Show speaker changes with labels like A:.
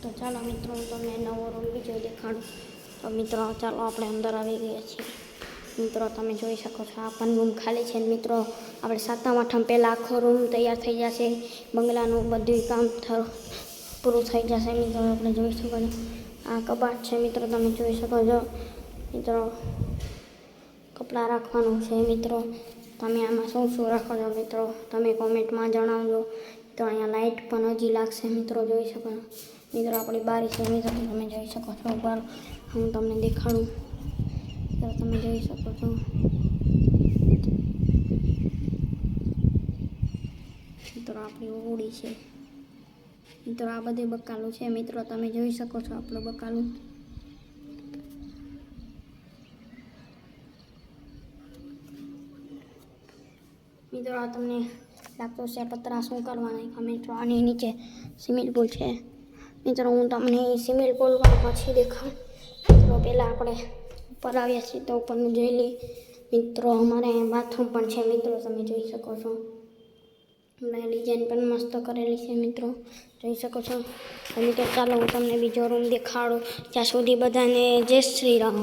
A: તો ચાલો મિત્રો હું તમને નવો રૂમ બીજો દેખાડું. તો મિત્રો ચાલો આપણે અંદર આવી ગયા છીએ. મિત્રો તમે જોઈ શકો છો આ પણ રૂમ ખાલી છે. મિત્રો આપણે 7મા 8મા પહેલાં આખો રૂમ તૈયાર થઈ જશે. બંગલાનું બધું કામ પૂરું થઈ જશે. મિત્રો આપણે જોઈ શકો છો આ કબાટ છે. મિત્રો તમે જોઈ શકો છો. મિત્રો કપડાં રાખવાનું છે. મિત્રો તમે આમાં શું શું રાખો છો મિત્રો તમે કોમેન્ટમાં જણાવજો. તો અહીંયા લાઇટ પણ હજી લાગશે. મિત્રો જોઈ શકો છો. મિત્રો આપણી બારી છે. મિત્રો તમે જોઈ શકો છો. ઉપર હું તમને દેખાડું તો તમે જોઈ શકો છો. મિત્રો આપણી ઓરડી છે. મિત્રો આ બધે બકાલું છે. મિત્રો તમે જોઈ શકો છો આપણું બકાલું. મિત્રો આ તમને લાગતો છે પતરા શું કરવાના. મિત્રો આની નીચે સ્વિમિંગ પુલ છે. મિત્રો હું તમને સ્વિમિંગ પુલમાં પછી દેખાડું. મિત્રો પહેલાં આપણે ઉપર આવ્યા છીએ તો ઉપરનું જોઈ લઈએ. મિત્રો અમારે બાથરૂમ પણ છે. મિત્રો તમે જોઈ શકો છો. મેં ડિઝાઇન પણ મસ્ત કરેલી છે. મિત્રો જોઈ શકો છો. મિત્રો ચાલો હું તમને બીજો રૂમ દેખાડું. ત્યાં સુધી બધાને જય શ્રી રામ.